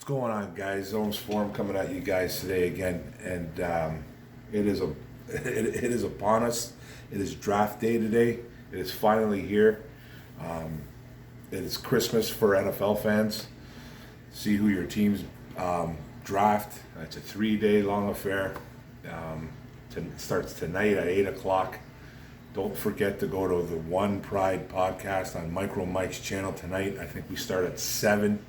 going on, guys? Zones Forum coming at you guys today again, and it is it is upon us. It is draft day today. It is finally here. It is Christmas for NFL fans. See who your teams draft. It's a 3-day long affair. It starts tonight at 8 o'clock. Don't forget to go to the One Pride podcast on Micro Mike's channel tonight. I think we start at 7.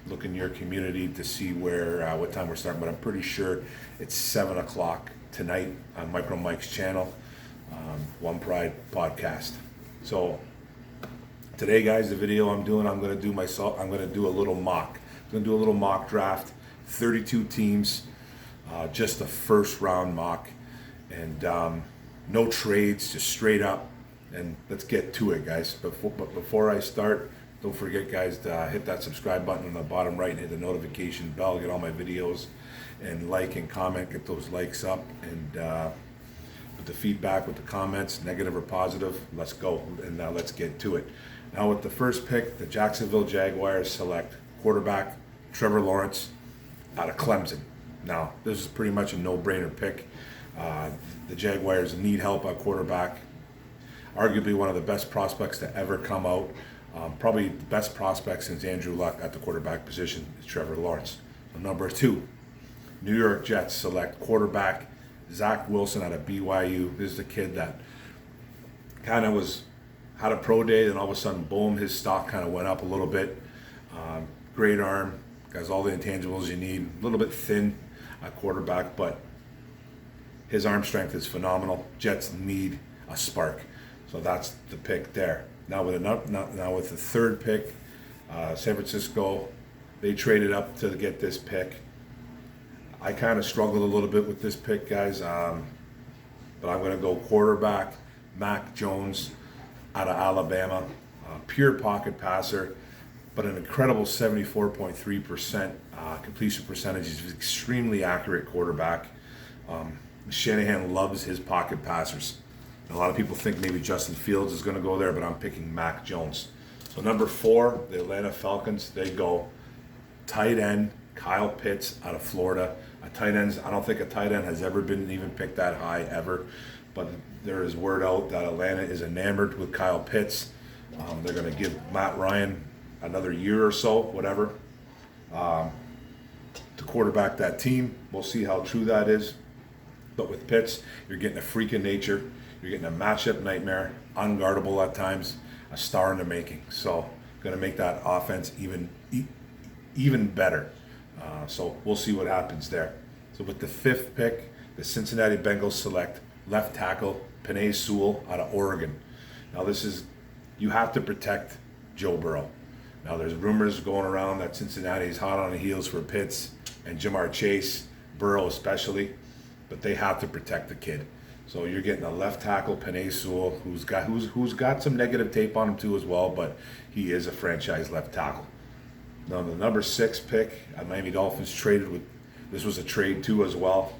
Look in your community to see what time we're starting, but I'm pretty sure it's 7 o'clock tonight on Micro Mike's channel, One Pride podcast. So today, guys, the video I'm going to do a little mock. I'm going to do a little mock draft, 32 teams, just a first round mock, and no trades, just straight up. And let's get to it, guys. But before I start, don't forget, guys, to hit that subscribe button on the bottom right and hit the notification bell, get all my videos, and like and comment, get those likes up, and with the feedback, with the comments, negative or positive, let's go, and now let's get to it. Now with the first pick, the Jacksonville Jaguars select quarterback Trevor Lawrence out of Clemson. Now, this is pretty much a no-brainer pick. The Jaguars need help at quarterback. Arguably one of the best prospects to ever come out. Probably the best prospect since Andrew Luck at the quarterback position is Trevor Lawrence. So number 2, New York Jets select quarterback Zach Wilson out of BYU. This is the kid that kind of had a pro day, and all of a sudden, boom, his stock kind of went up a little bit. Great arm, has all the intangibles you need. A little bit thin at quarterback, but his arm strength is phenomenal. Jets need a spark, so that's the pick there. Now with the third pick, San Francisco, they traded up to get this pick. I kind of struggled a little bit with this pick, guys, but I'm going to go quarterback Mac Jones out of Alabama. Pure pocket passer, but an incredible 74.3% completion percentage. He's an extremely accurate quarterback. Shanahan loves his pocket passers. A lot of people think maybe Justin Fields is going to go there, but I'm picking Mac Jones. So number 4, the Atlanta Falcons, they go tight end Kyle Pitts out of Florida. I don't think a tight end has ever been even picked that high ever, but there is word out that Atlanta is enamored with Kyle Pitts. They're going to give Matt Ryan another year or so, whatever, to quarterback that team. We'll see how true that is. But with Pitts, you're getting a freak of nature. You're getting a matchup nightmare, unguardable at times, a star in the making. So going to make that offense even better. So we'll see what happens there. So with the 5th pick, the Cincinnati Bengals select left tackle Penei Sewell out of Oregon. Now you have to protect Joe Burrow. Now there's rumors going around that Cincinnati is hot on the heels for Pitts and Jamar Chase, Burrow especially, but they have to protect the kid. So you're getting a left tackle, Penei Sewell, who's got some negative tape on him too as well, but he is a franchise left tackle. Now the number 6 pick, Miami Dolphins traded with. This was a trade too as well,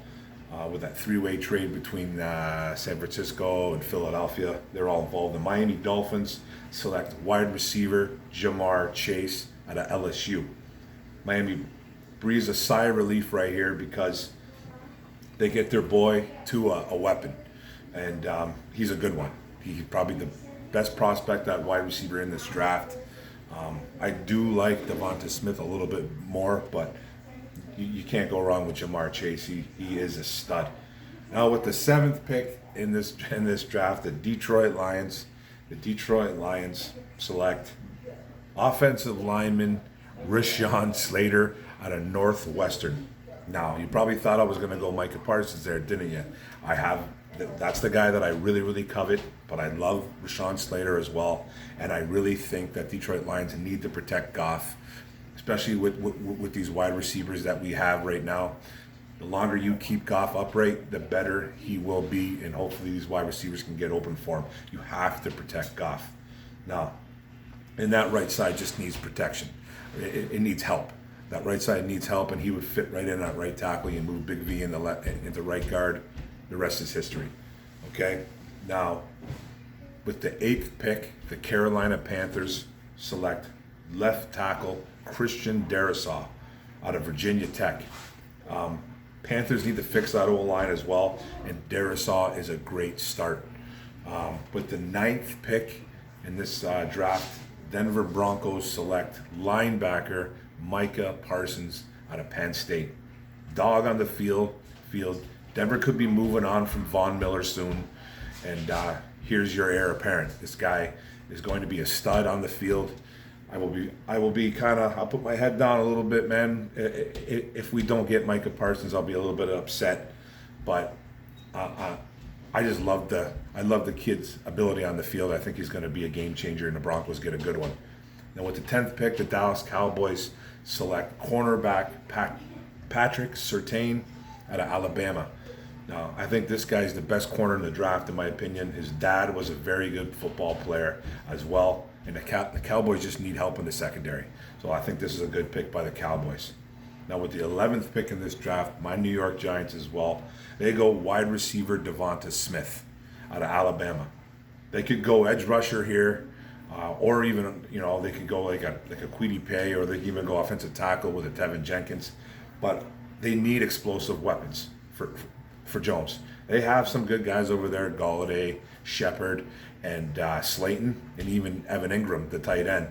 with that 3-way trade between San Francisco and Philadelphia. They're all involved. The Miami Dolphins select wide receiver Jamar Chase out of LSU. Miami breathes a sigh of relief right here because they get their boy to a weapon, and he's a good one. He's probably the best prospect at wide receiver in this draft. I do like Devonta Smith a little bit more, but you can't go wrong with Jamar Chase. He is a stud. Now with the 7th pick in this draft, the Detroit Lions select offensive lineman Rashawn Slater out of Northwestern. Now, you probably thought I was going to go Micah Parsons there, didn't you? That's the guy that I really, really covet, but I love Rashawn Slater as well, and I really think that Detroit Lions need to protect Goff, especially with these wide receivers that we have right now. The longer you keep Goff upright, the better he will be, and hopefully these wide receivers can get open for him. You have to protect Goff. Now, and that right side just needs protection. It needs help. That right side needs help, and he would fit right in at right tackle. You move Big V into right guard. The rest is history. Okay? Now, with the 8th pick, the Carolina Panthers select left tackle Christian Darrisaw out of Virginia Tech. Panthers need to fix that O-line as well, and Darisaw is a great start. With the 9th pick in this draft, Denver Broncos select linebacker Micah Parsons out of Penn State. Dog on the field. Denver could be moving on from Von Miller soon, and here's your heir apparent. This guy is going to be a stud on the field. I will be kind of, I'll put my head down a little bit, man. If we don't get Micah Parsons, I'll be a little bit upset. But I just love the kid's ability on the field. I think he's going to be a game changer, and the Broncos get a good one. Now with the 10th pick, the Dallas Cowboys select cornerback Patrick Surtain out of Alabama. Now, I think this guy's the best corner in the draft, in my opinion. His dad was a very good football player as well. And the Cowboys just need help in the secondary. So I think this is a good pick by the Cowboys. Now with the 11th pick in this draft, my New York Giants as well, they go wide receiver Devonta Smith out of Alabama. They could go edge rusher here, or even, they could go like a Kwity Paye, or they could even go offensive tackle with a Tevin Jenkins. But they need explosive weapons for Jones. They have some good guys over there, Golladay, Shepard, and Slayton, and even Evan Ingram, the tight end.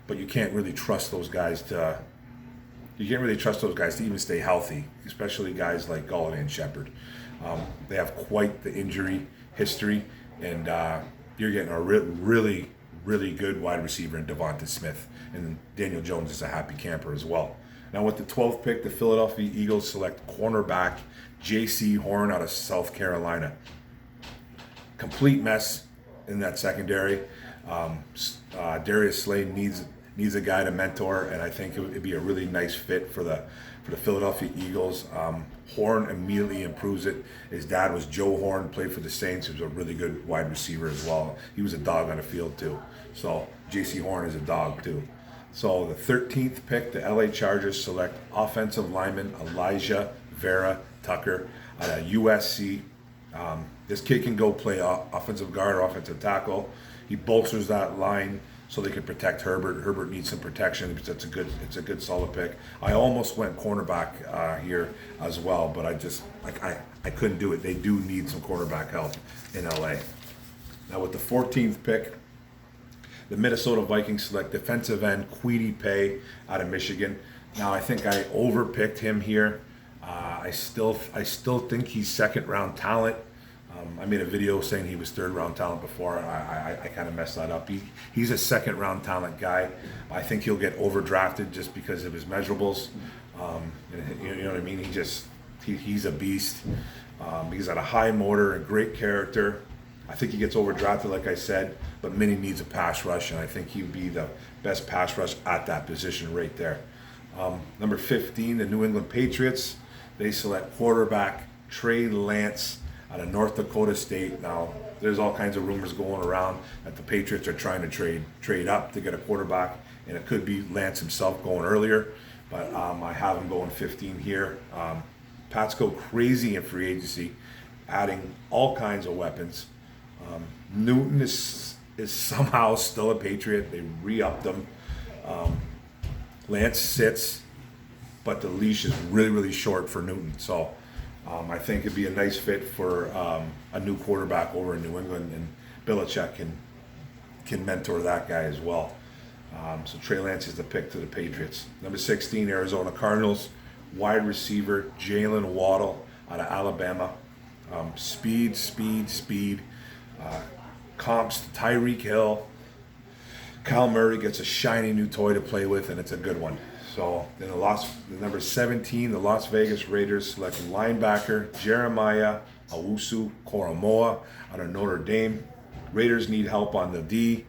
But you can't really trust those guys to even stay healthy, especially guys like Golladay and Shepard. They have quite the injury history, and you're getting a really, really good wide receiver in Devonta Smith, and Daniel Jones is a happy camper as well. Now with the 12th pick, the Philadelphia Eagles select cornerback J.C. Horn out of South Carolina. Complete mess in that secondary. Darius Slay needs a guy to mentor, and I think it would be a really nice fit for the Philadelphia Eagles. Horn immediately improves it. His dad was Joe Horn, played for the Saints. He was a really good wide receiver as well. He was a dog on the field too. So J.C. Horn is a dog too. So the 13th pick, the LA Chargers select offensive lineman Elijah Vera Tucker out of USC. This kid can go play offensive guard or offensive tackle. He bolsters that line so they can protect Herbert. Herbert needs some protection because it's a good solid pick. I almost went cornerback here as well, but I couldn't do it. They do need some cornerback help in LA. Now with the 14th pick, the Minnesota Vikings select defensive end Kwity Paye out of Michigan. Now I think I overpicked him here. I still think he's second round talent. I made a video saying he was third round talent before. I kind of messed that up. He's a second round talent guy. I think he'll get overdrafted just because of his measurables. You know what I mean? He's a beast. He's got a high motor and great character. I think he gets overdrafted, like I said, but Minnie needs a pass rush, and I think he'd be the best pass rush at that position right there. Number 15, the New England Patriots. They select quarterback Trey Lance out of North Dakota State. Now, there's all kinds of rumors going around that the Patriots are trying to trade up to get a quarterback, and it could be Lance himself going earlier, but I have him going 15 here. Pats go crazy in free agency, adding all kinds of weapons. Newton is somehow still a Patriot. They re-upped him. Lance sits, but the leash is really, really short for Newton. So I think it'd be a nice fit for a new quarterback over in New England, and Belichick can mentor that guy as well. So Trey Lance is the pick to the Patriots. Number 16, Arizona Cardinals, wide receiver Jalen Waddle out of Alabama. Speed. Comps to Tyreek Hill. Kyle Murray gets a shiny new toy to play with, and it's a good one. So then the number 17, the Las Vegas Raiders select linebacker Jeremiah Owusu-Koramoah out of Notre Dame. Raiders need help on the D.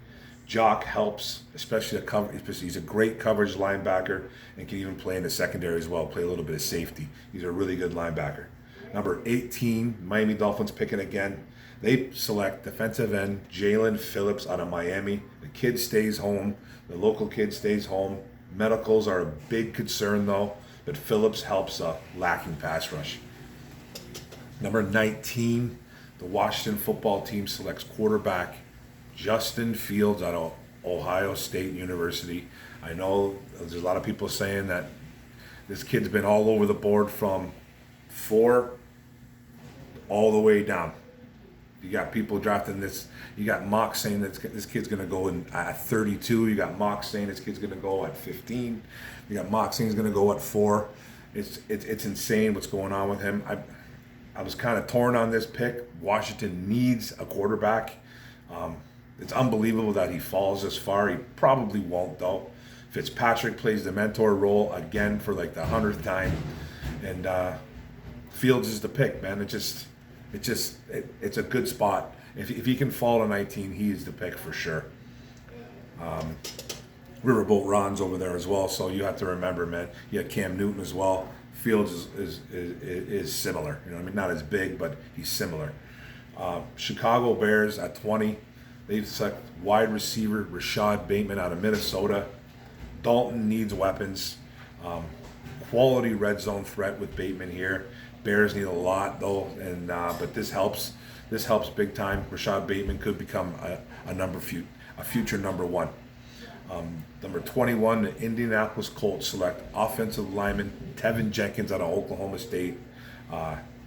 Jock helps, especially he's a great coverage linebacker and can even play in the secondary as well, play a little bit of safety. He's a really good linebacker. Number 18, Miami Dolphins picking again. They select defensive end Jalen Phillips out of Miami. The kid stays home. The local kid stays home. Medicals are a big concern though, but Phillips helps a lacking pass rush. Number 19, the Washington football team selects quarterback Justin Fields out of Ohio State University. I know there's a lot of people saying that This kid's been all over the board from 4 all the way down. You got people drafting this. You got mocks saying that this kid's going to go at 32. You got mocks saying this kid's going to go at 15. You got mocks saying he's going to go at 4. It's insane what's going on with him. I was kind of torn on this pick. Washington needs a quarterback. It's unbelievable that he falls this far. He probably won't, though. Fitzpatrick plays the mentor role again for like the 100th time, and Fields is the pick, man. It's a good spot. If he can fall to 19, he is the pick for sure. Riverboat Ron's over there as well, so you have to remember, man. You had Cam Newton as well. Fields is similar. You know what I mean? Not as big, but he's similar. Chicago Bears at 20. They select wide receiver Rashad Bateman out of Minnesota. Dalton needs weapons. Quality red zone threat with Bateman here. Bears need a lot though, and but this helps. This helps big time. Rashad Bateman could become a future number 1. Number 21, the Indianapolis Colts select offensive lineman Tevin Jenkins out of Oklahoma State.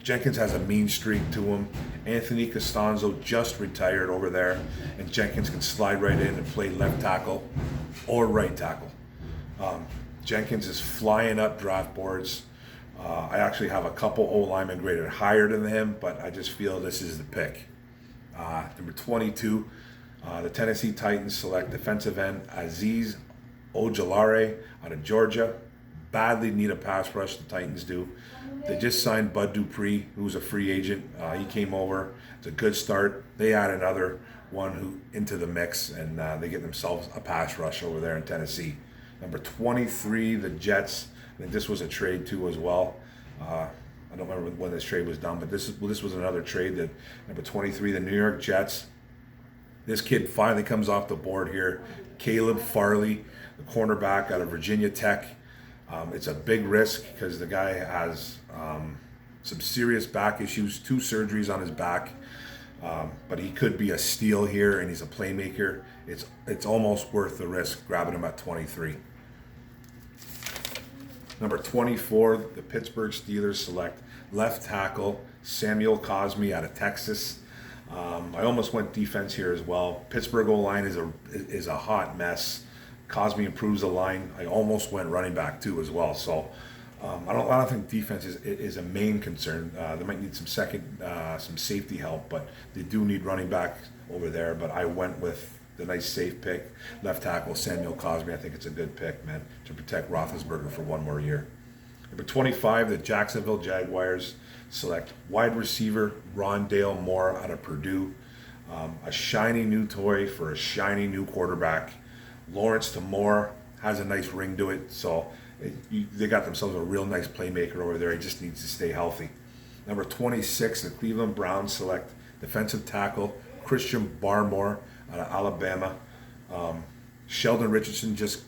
Jenkins has a mean streak to him. Anthony Costanzo just retired over there, and Jenkins can slide right in and play left tackle or right tackle. Jenkins is flying up draft boards. I actually have a couple O-linemen graded higher than him, but I just feel this is the pick. Number 22, the Tennessee Titans select defensive end Azeez Ojulari out of Georgia. Badly need a pass rush, the Titans do. They just signed Bud Dupree, who's a free agent. He came over. It's a good start. They add another one into the mix, and they get themselves a pass rush over there in Tennessee. Number 23, the Jets. I think this was a trade too as well. I don't remember when this trade was done, but this was another trade. That number 23, the New York Jets. This kid finally comes off the board here. Caleb Farley, the cornerback out of Virginia Tech. It's a big risk because the guy has some serious back issues, 2 surgeries on his back. But he could be a steal here, and he's a playmaker. It's almost worth the risk grabbing him at 23. Number 24, the Pittsburgh Steelers select left tackle Samuel Cosmi out of Texas. I almost went defense here as well. Pittsburgh O-line is a hot mess. Cosmi improves the line. I almost went running back too as well. So I don't think defense is a main concern. They might need some safety help, but they do need running back over there. But I went with the nice safe pick, left tackle Samuel Cosmi. I think it's a good pick, man, to protect Roethlisberger for 1 more year. Number 25, the Jacksonville Jaguars select wide receiver Rondale Moore out of Purdue. A shiny new toy for a shiny new quarterback. Lawrence to Moore has a nice ring to it, so they got themselves a real nice playmaker over there. He just needs to stay healthy. Number 26, the Cleveland Browns select defensive tackle Christian Barmore out of Alabama. Sheldon Richardson just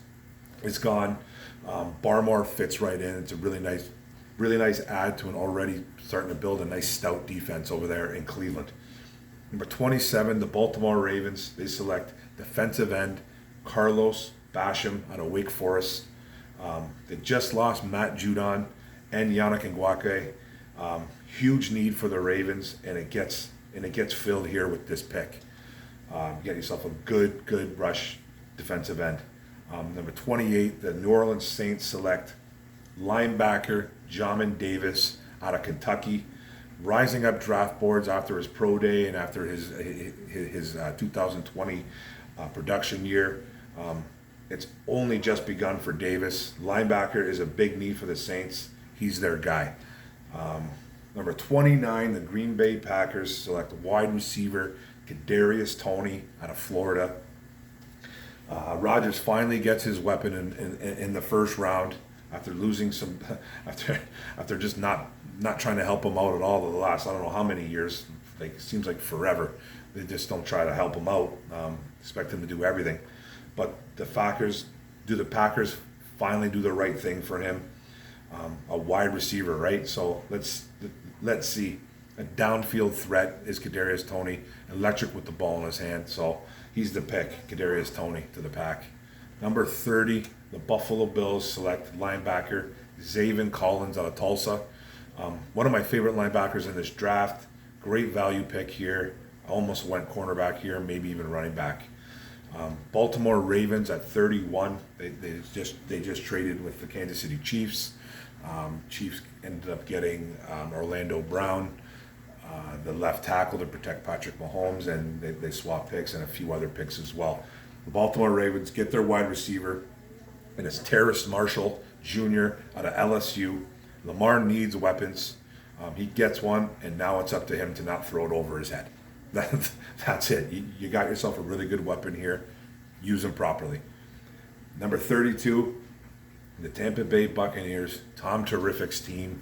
is gone. Barmore fits right in. It's a really nice add to an already starting to build a nice stout defense over there in Cleveland. Number 27, the Baltimore Ravens. They select defensive end Carlos Basham out of Wake Forest. They just lost Matt Judon and Yannick Ngakoue. Huge need for the Ravens, and it gets filled here with this pick. Get yourself a good rush defensive end. Number 28, the New Orleans Saints select linebacker Jamin Davis out of Kentucky, rising up draft boards after his pro day and after his 2020 production year. It's only just begun for Davis. Linebacker is a big need for the Saints. He's their guy. Number 29, the Green Bay Packers select wide receiver Kadarius Toney out of Florida. Rodgers finally gets his weapon in the first round after losing some, after just not trying to help him out at all the last I don't know how many years. Like it seems like forever. They just don't try to help him out. Expect him to do everything, but the Packers finally do the right thing for him. A wide receiver, right? So let's see. A downfield threat is Kadarius Toney, electric with the ball in his hand. So he's the pick, Kadarius Toney to the Pack. Number 30, the Buffalo Bills select linebacker Zaven Collins out of Tulsa. One of my favorite linebackers in this draft. Great value pick here. I almost went cornerback here, maybe even running back. Baltimore Ravens at 31. They just traded with the Kansas City Chiefs. Chiefs ended up getting Orlando Brown, the left tackle, to protect Patrick Mahomes, and they swapped picks and a few other picks as well. The Baltimore Ravens get their wide receiver, and it's Terrace Marshall Jr. out of LSU. Lamar needs weapons. He gets one, and now it's up to him to not throw it over his head. That's it. You got yourself a really good weapon here. Use him properly. Number 32, the Tampa Bay Buccaneers, Tom Terrific's team.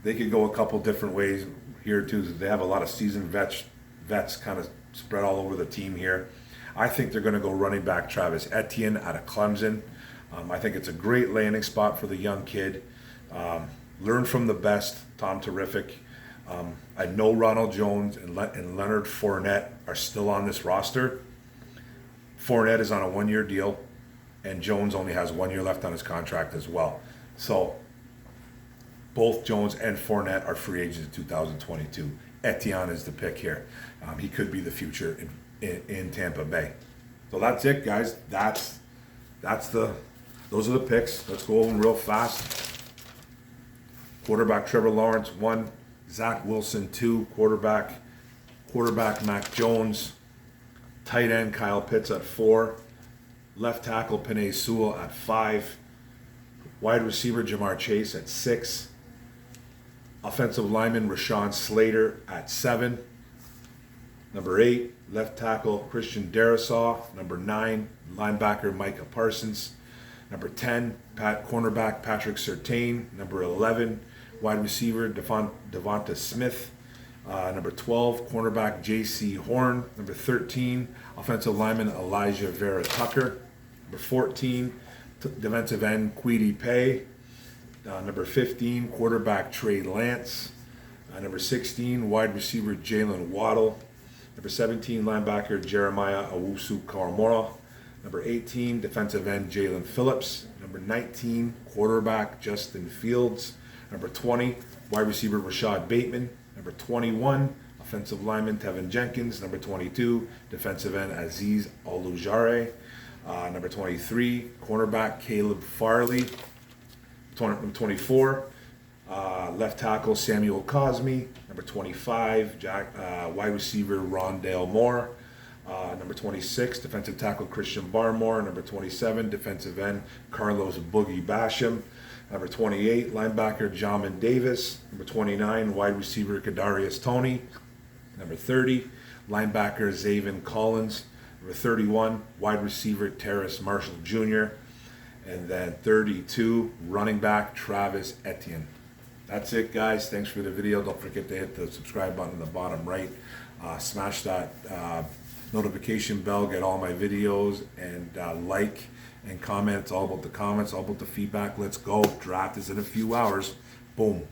They could go a couple different ways here too. They have a lot of seasoned vets kind of spread all over the team here. I think they're going to go running back Travis Etienne out of Clemson. I think it's a great landing spot for the young kid. Learn from the best, Tom Terrific. I know Ronald Jones and Leonard Fournette are still on this roster. Fournette is on a one-year deal, and Jones only has 1 year left on his contract as well. So both Jones and Fournette are free agents in 2022. Etienne is the pick here. He could be the future in Tampa Bay. So that's it, guys. Those are the picks. Let's go over them real fast. Quarterback Trevor Lawrence 1, Zach Wilson 2, quarterback Mac Jones, tight end Kyle Pitts at 4, left tackle Penei Sewell at 5, wide receiver Jamar Chase at 6, offensive lineman Rashawn Slater at 7, number 8, left tackle Christian Darrisaw, number 9, linebacker Micah Parsons, number 10, cornerback Patrick Surtain, number 11, wide receiver Devonta Smith, number 12, cornerback J.C. Horn, number 13, offensive lineman Elijah Vera Tucker, number 14, defensive end Kwity Paye, number 15, quarterback Trey Lance, number 16, wide receiver Jalen Waddle, number 17, linebacker Jeremiah Owusu-Koramoah, number 18, defensive end Jalen Phillips, number 19, quarterback Justin Fields, number 20, wide receiver Rashad Bateman, number 21, offensive lineman Tevin Jenkins, number 22, defensive end Azeez Ojulari, number 23, cornerback Caleb Farley, number 24, left tackle Samuel Cosmi, number 25, wide receiver Rondale Moore, number 26, defensive tackle Christian Barmore, number 27, defensive end Carlos Boogie Basham, number 28, linebacker Jamin Davis, number 29, wide receiver Kadarius Toney, number 30, linebacker Zaven Collins, number 31, wide receiver Terrace Marshall Jr., and then 32, running back Travis Etienne. That's it, guys. Thanks for the video. Don't forget to hit the subscribe button in the bottom right. Smash that notification bell, get all my videos, and like and comment. It's all about the comments, all about the feedback. Let's go. Draft is in a few hours. Boom.